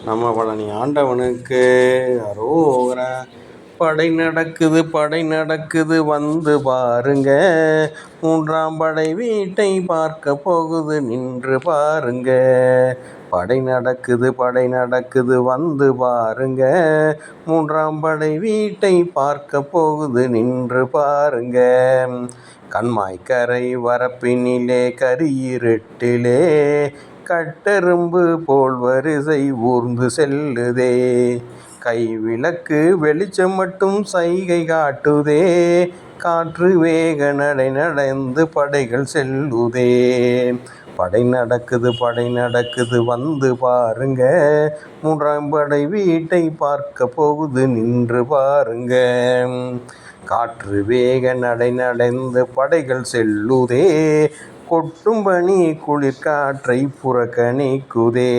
நம்ம பழனி ஆண்டவனுக்கு அரோகரா. படை நடக்குது வந்து பாருங்க. மூன்றாம் படை வீட்டை பார்க்க போகுது நின்று பாருங்க. படை நடக்குது வந்து பாருங்க. மூன்றாம் படை வீட்டை பார்க்க போகுது நின்று பாருங்க. கண்மாய்க்கரை வரப்பினிலே கரியிருட்டிலே கட்டெரும்பு போல் வரிசை ஊர்ந்து செல்லுதே. கைவிளக்கு வெளிச்சம் மட்டும் சைகை காட்டுதே. காற்று வேக நடந்து படைகள் செல்லுதே. படை நடக்குது வந்து பாருங்க. மூன்றாம் படை வீட்டை பார்க்க போகுது நின்று பாருங்க. காற்று வேக நடந்து படைகள் செல்லுதே. கொட்டும் பனி குளிர்காற்றை புறக்கணிக்குதே.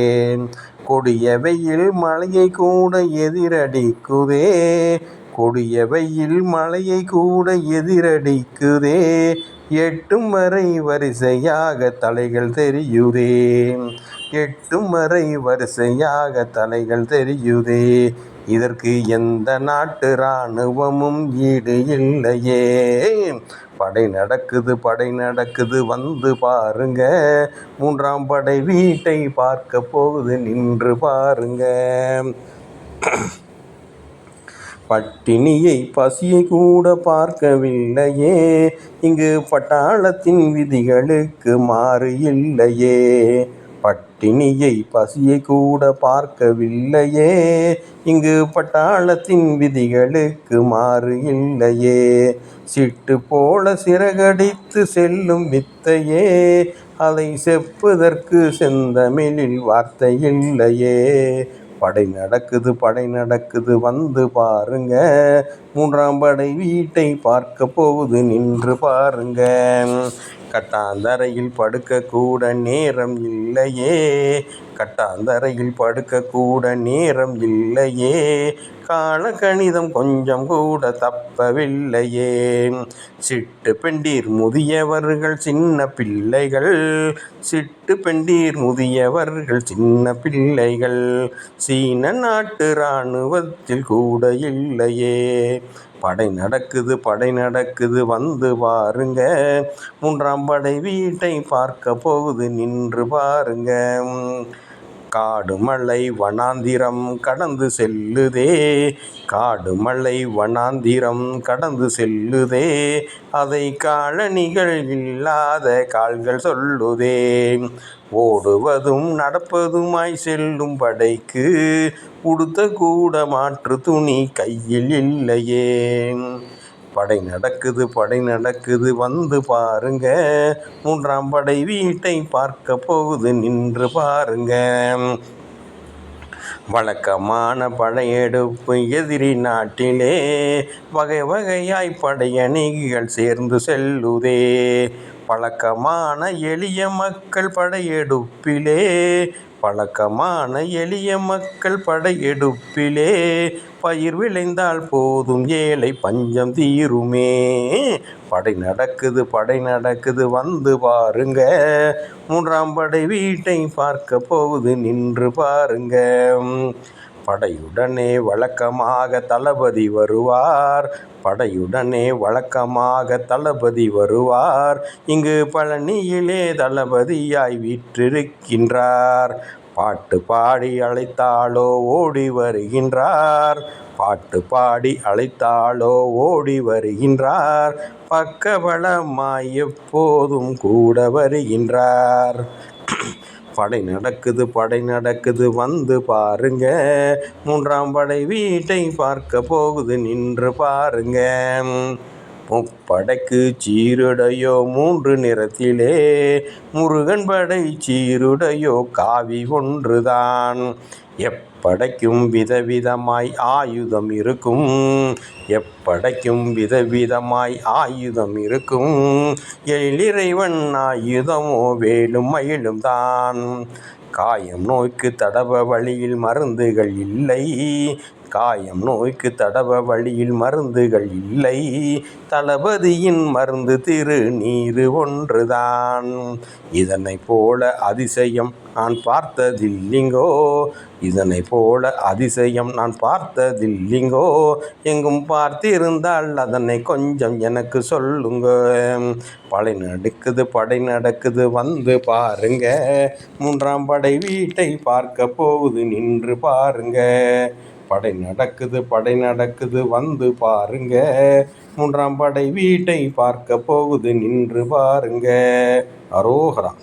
கொடிய வெயில் மழையை கூட எதிரடிக்குதே. கொடிய வெயில் மழையை கூட எதிரடிக்குதே. எட்டும் வரை வரிசையாக தலைகள் தெரியுதே. எட்டும் வரை வரிசையாக தலைகள் தெரியுதே. இதற்கு எந்த நாட்டு இராணுவமும் ஈடு இல்லையே. படை நடக்குது வந்து பாருங்க. மூன்றாம் படை வீட்டை பார்க்க போகுது நின்று பாருங்க. பட்டினியை பசியை கூட பார்க்கவில்லையே. இங்கு பட்டாளத்தின் விதிகளுக்கு மாறு இல்லையே. பட்டினியை பசியை கூட பார்க்கவில்லையே. இங்கு பட்டாளத்தின் விதிகளுக்கு மாறு இல்லையே. சிட்டு போல சிறகடித்து செல்லும் வித்தையே. அதை செப்புதற்கு செந்தமிழில் வார்த்தை இல்லையே. படை நடக்குது வந்து பாருங்க. மூன்றாம் படை வீட்டை பார்க்க போகுது நின்று பாருங்க. கட்டாந்தரையில் படுக்க கூட நேரம் இல்லையே. கட்டாந்தரையில் படுக்க கூட நேரம் இல்லையே. காலக்கணிதம் கொஞ்சம் கூட தப்பவில்லையே. சிட்டு பெண்டீர் முதியவர்கள் சின்ன பிள்ளைகள். சிட்டு பெண்டீர் முதியவர்கள் சின்ன பிள்ளைகள். சீன நாட்டு இராணுவத்தில் கூட இல்லையே. படை நடக்குது வந்து பாருங்க. மூன்றாம் படை வீட்டை பார்க்க போகுது நின்று பாருங்க. காடு மலை வனாந்திரம் கடந்து செல்லுதே. காடு மலை வனாந்திரம் கடந்து செல்லுதே. அதை காலணிகள் இல்லாத கால்கள் சொல்லுதே. ஓடுவதும் நடப்பதுமாய் செல்லும் படைக்கு உடுத்த கூட மாற்று துணி கையில் இல்லையே. படை நடக்குது வந்து பாருங்க. மூன்றாம் படை வீட்டை பார்க்க போகுது நின்று பாருங்க. வழக்கமான படையெடுப்பு எதிரி நாட்டிலே வகை வகையாய் படையணிகள் சேர்ந்து செல்லுதே. பழக்கமான எளிய மக்கள் படையெடுப்பிலே. பழக்கமான எளிய மக்கள் படையெடுப்பிலே. பயிர் விளைந்தால் போதும் ஏழை பஞ்சம் தீருமே. படை நடக்குது வந்து பாருங்க. மூன்றாம் படை வீட்டை பார்க்க போகுது நின்று பாருங்க. படையுடனே வழக்கமாக தளபதி வருவார். படையுடனே வழக்கமாக தளபதி வருவார். இங்கு பழனியிலே தளபதியாய் வீற்றிருக்கின்றார். பாட்டு பாடி அழைத்தாலோ ஓடி வருகின்றார். பாட்டு பாடி அழைத்தாலோ ஓடி வருகின்றார். பக்கபலமாய் எப்போதும் கூட வருகின்றார். படை நடக்குது வந்து பாருங்க. மூன்றாம் படை வீட்டை பார்க்க போகுது நின்று பாருங்க. முப்படைக்கு சீருடையோ மூன்று நிறத்திலே. முருகன் படை சீருடையோ காவி ஒன்றுதான். எப்படைக்கும் விதவிதமாய் ஆயுதம் இருக்கும். எப்படைக்கும் விதவிதமாய் ஆயுதம் இருக்கும். எழிலிறைவன் ஆயுதமோ வேலும் மயிலும் தான். காயம் நோய்க்கு தடவ வழியில் மருந்துகள் இல்லை. காயம் நோய்க்கு தடவ வழியில் மருந்துகள் இல்லை, தளபதியின் மருந்து திருநீறு ஒன்றுதான். இதனை போல அதிசயம் நான் பார்த்ததில்லிங்கோ, இதனை போல அதிசயம் நான் பார்த்ததில்லிங்கோ. எங்கும் பார்த்திருந்தால் அதனை கொஞ்சம் எனக்கு சொல்லுங்க. படை நடக்குது வந்து பாருங்க, மூன்றாம் படை வீட்டை பார்க்க போகுது நின்று பாருங்க. படை நடக்குது வந்து பாருங்க, மூன்றாம் படை வீட்டை பார்க்க போகுது நின்று பாருங்க. அரோகரா.